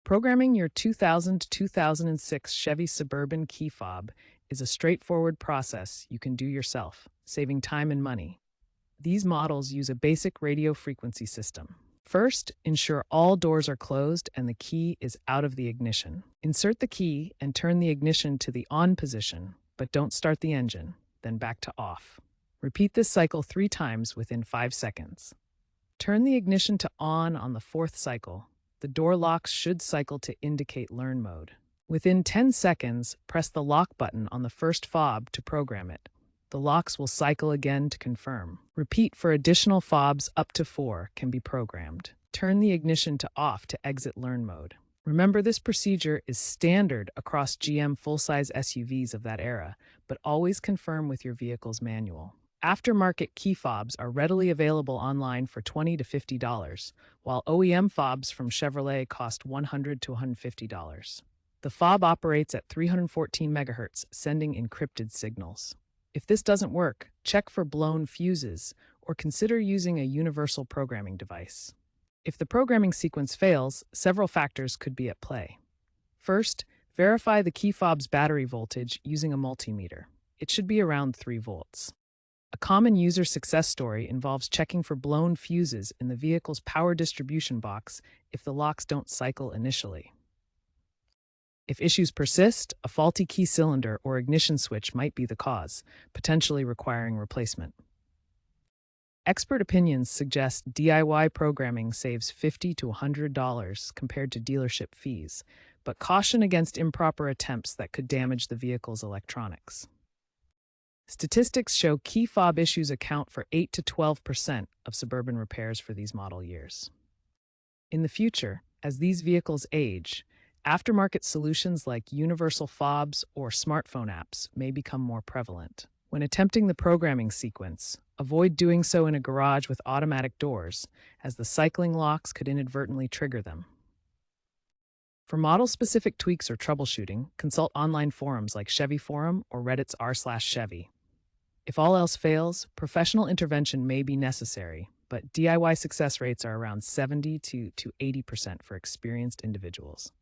Programming your 2000 to 2006 Chevy Suburban key fob is a straightforward process you can do yourself, saving time and money. These models use a basic radio frequency system. First, ensure all doors are closed and the key is out of the ignition. Insert the key and turn the ignition to the on position, but don't start the engine, then back to off. Repeat this cycle 3 times within 5 seconds. Turn the ignition to on the 4th cycle. The door locks should cycle to indicate learn mode. Within 10 seconds, press the lock button on the first fob to program it. The locks will cycle again to confirm. Repeat for additional fobs up to 4 can be programmed. Turn the ignition to off to exit learn mode. Remember, this procedure is standard across GM full-size SUVs of that era, but always confirm with your vehicle's manual. Aftermarket key fobs are readily available online for $20 to $50, while OEM fobs from Chevrolet cost $100 to $150. The fob operates at 314 MHz, sending encrypted signals. If this doesn't work, check for blown fuses or consider using a universal programming device. If the programming sequence fails, several factors could be at play. First, verify the key fob's battery voltage using a multimeter. It should be around 3 volts. A common user success story involves checking for blown fuses in the vehicle's power distribution box if the locks don't cycle initially. If issues persist, a faulty key cylinder or ignition switch might be the cause, potentially requiring replacement. Expert opinions suggest DIY programming saves $50 to $100 compared to dealership fees, but caution against improper attempts that could damage the vehicle's electronics. Statistics show key fob issues account for 8 to 12% of Suburban repairs for these model years. In the future, as these vehicles age, aftermarket solutions like universal fobs or smartphone apps may become more prevalent. When attempting the programming sequence, avoid doing so in a garage with automatic doors, as the cycling locks could inadvertently trigger them. For model-specific tweaks or troubleshooting, consult online forums like Chevy Forum or Reddit's r/Chevy. If all else fails, professional intervention may be necessary, but DIY success rates are around 70 to 80% for experienced individuals.